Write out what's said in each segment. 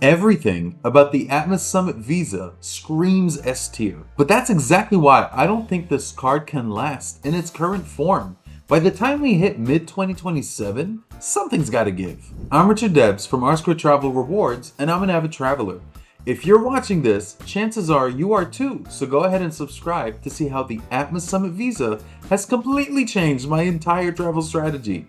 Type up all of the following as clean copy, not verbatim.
Everything about the Atmos Summit Visa screams S tier. But that's exactly why I don't think this card can last in its current form. By the time we hit mid-2027, something's gotta give. I'm Richard Debs from R2 Travel Rewards, and I'm an avid traveler. If you're watching this, chances are you are too, so go ahead and subscribe to see how the Atmos Summit Visa has completely changed my entire travel strategy.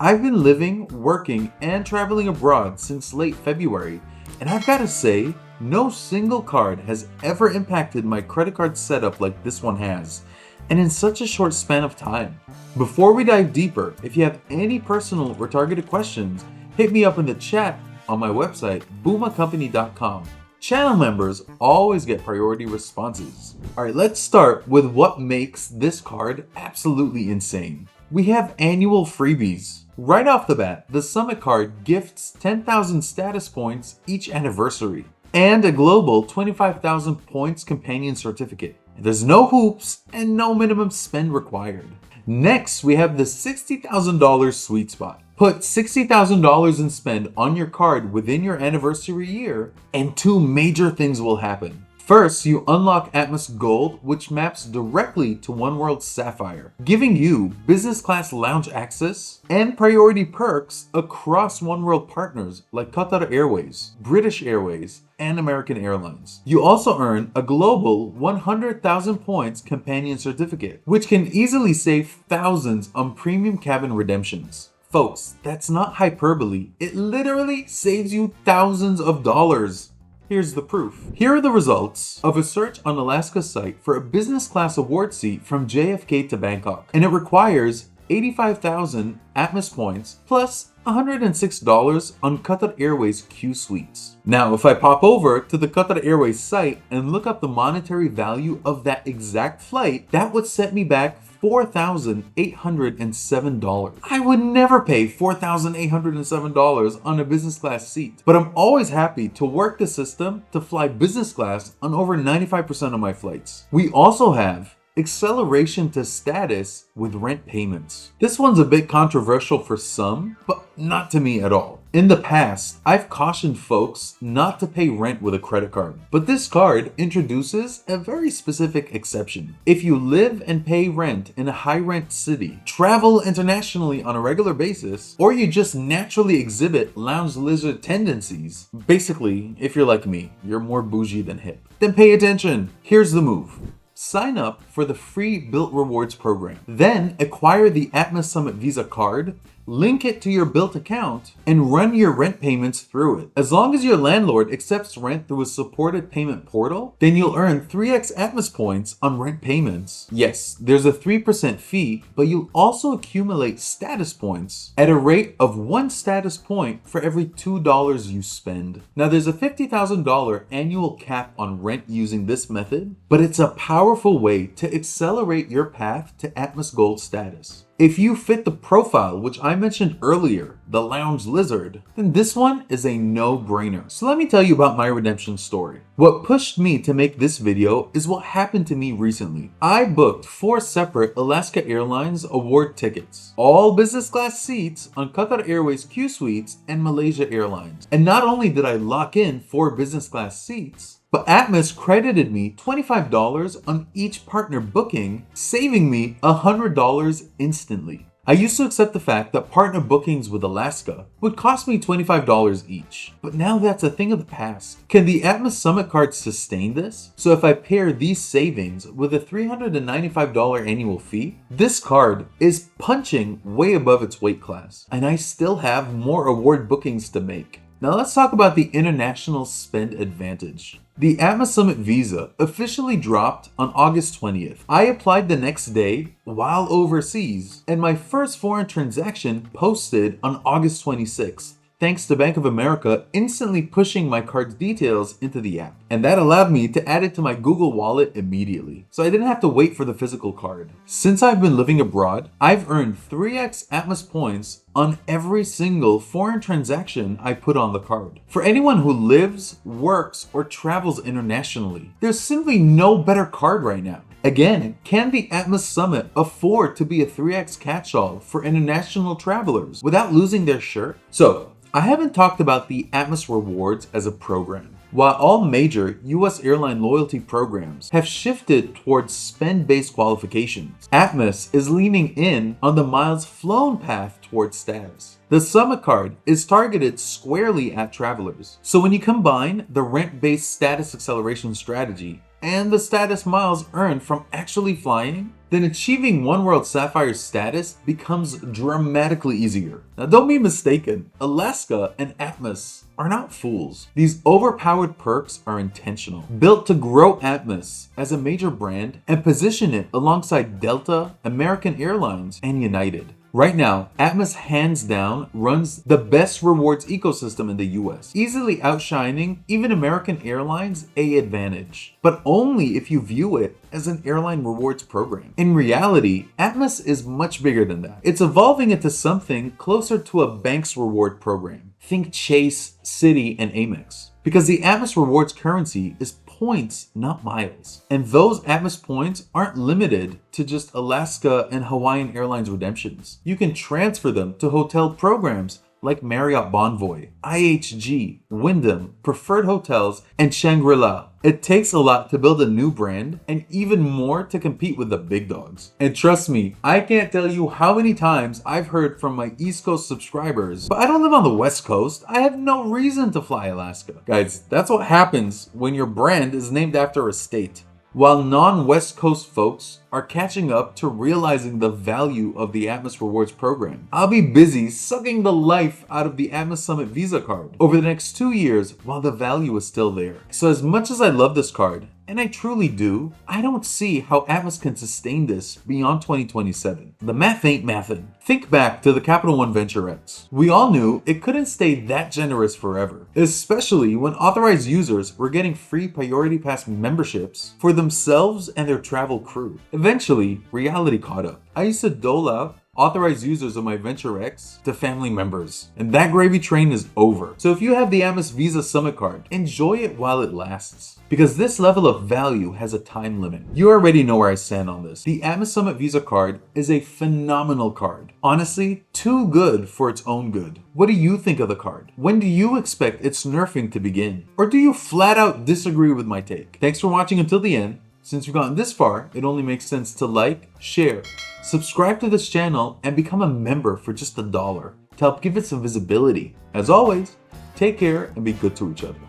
I've been living, working, and traveling abroad since late February, and I've gotta say, no single card has ever impacted my credit card setup like this one has, and in such a short span of time. Before we dive deeper, if you have any personal or targeted questions, hit me up in the chat on my website, boomacompany.com. Channel members always get priority responses. Alright, let's start with what makes this card absolutely insane. We have annual freebies. Right off the bat, the Summit card gifts 10,000 status points each anniversary, and a global 25,000 points companion certificate. There's no hoops and no minimum spend required. Next, we have the $60,000 sweet spot. Put $60,000 in spend on your card within your anniversary year, and two major things will happen. First, you unlock Atmos Gold, which maps directly to One World Sapphire, giving you business class lounge access and priority perks across One World partners like Qatar Airways, British Airways, and American Airlines. You also earn a global 100,000 points companion certificate, which can easily save thousands on premium cabin redemptions. Folks, that's not hyperbole. It literally saves you thousands of dollars. Here's the proof. Here are the results of a search on Alaska's site for a business class award seat from JFK to Bangkok, and it requires 85,000 Atmos points plus $106 on Qatar Airways Q suites. Now, if I pop over to the Qatar Airways site and look up the monetary value of that exact flight, that would set me back $4,807. I would never pay $4,807 on a business class seat, but I'm always happy to work the system to fly business class on over 95% of my flights. We also have acceleration to status with rent payments. This one's a bit controversial for some, but not to me at all. In the past, I've cautioned folks not to pay rent with a credit card, but this card introduces a very specific exception. If you live and pay rent in a high rent city, travel internationally on a regular basis, or you just naturally exhibit lounge lizard tendencies, basically, if you're like me, you're more bougie than hip, then pay attention. Here's the move. Sign up for the free Bilt Rewards program. Then acquire the Atmos Summit Visa card, link it to your Bilt account, and run your rent payments through it. As long as your landlord accepts rent through a supported payment portal, then you'll earn 3x Atmos points on rent payments. Yes, there's a 3% fee, but you'll also accumulate status points at a rate of 1 status point for every $2 you spend. Now, there's a $50,000 annual cap on rent using this method, but it's a powerful way to accelerate your path to Atmos Gold status. If you fit the profile, which I mentioned earlier, the lounge lizard, then this one is a no-brainer. So let me tell you about my redemption story. What pushed me to make this video is what happened to me recently. I booked 4 separate Alaska Airlines award tickets, all business class seats on Qatar Airways Q suites and Malaysia Airlines. And not only did I lock in 4 business class seats, but Atmos credited me $25 on each partner booking, saving me $100 instantly. I used to accept the fact that partner bookings with Alaska would cost me $25 each, but now that's a thing of the past. Can the Atmos Summit card sustain this? So if I pair these savings with a $395 annual fee, this card is punching way above its weight class, and I still have more award bookings to make. Now let's talk about the international spend advantage. The Atmos Summit Visa officially dropped on August 20th. I applied the next day while overseas, and my first foreign transaction posted on August 26th. Thanks to Bank of America instantly pushing my card's details into the app. And that allowed me to add it to my Google Wallet immediately, so I didn't have to wait for the physical card. Since I've been living abroad, I've earned 3x Atmos points on every single foreign transaction I put on the card. For anyone who lives, works, or travels internationally, there's simply no better card right now. Again, can the Atmos Summit afford to be a 3x catch-all for international travelers without losing their shirt? So, I haven't talked about the Atmos Rewards as a program. While all major US airline loyalty programs have shifted towards spend-based qualifications, Atmos is leaning in on the miles flown path towards status. The Summit Card is targeted squarely at travelers. So when you combine the rent-based status acceleration strategy and the status miles earned from actually flying, then achieving One World Sapphire status becomes dramatically easier. Now don't be mistaken, Alaska and Atmos are not fools. These overpowered perks are intentional, built to grow Atmos as a major brand and position it alongside Delta, American Airlines, and United. Right now, Atmos hands down runs the best rewards ecosystem in the US, easily outshining even American Airlines' AAdvantage, but only if you view it as an airline rewards program. In reality, Atmos is much bigger than that. It's evolving into something closer to a bank's reward program. Think Chase, Citi, and Amex. Because the Atmos rewards currency is points, not miles. And those Atmos points aren't limited to just Alaska and Hawaiian Airlines redemptions. You can transfer them to hotel programs like Marriott Bonvoy, IHG, Wyndham, Preferred Hotels, and Shangri-La. It takes a lot to build a new brand and even more to compete with the big dogs. And trust me, I can't tell you how many times I've heard from my East Coast subscribers, but I don't live on the West Coast. I have no reason to fly Alaska. Guys, that's what happens when your brand is named after a state. While non-West Coast folks are catching up to realizing the value of the Atmos Rewards program, I'll be busy sucking the life out of the Atmos Summit Visa card over the next 2 years while the value is still there. So as much as I love this card, and I truly do, I don't see how Atmos can sustain this beyond 2027. The math ain't mathin'. Think back to the Capital One Venture X. We all knew it couldn't stay that generous forever, especially when authorized users were getting free Priority Pass memberships for themselves and their travel crew. Eventually, reality caught up. I used to dole out authorized users of my Venture X to family members, and that gravy train is over. So if you have the Atmos Visa Summit Card, enjoy it while it lasts, because this level of value has a time limit. You already know where I stand on this. The Atmos Summit Visa card is a phenomenal card. Honestly, too good for its own good. What do you think of the card? When do you expect its nerfing to begin? Or do you flat out disagree with my take? Thanks for watching until the end. Since you've gotten this far, it only makes sense to like, share, subscribe to this channel, and become a member for just $1 to help give it some visibility. As always, take care and be good to each other.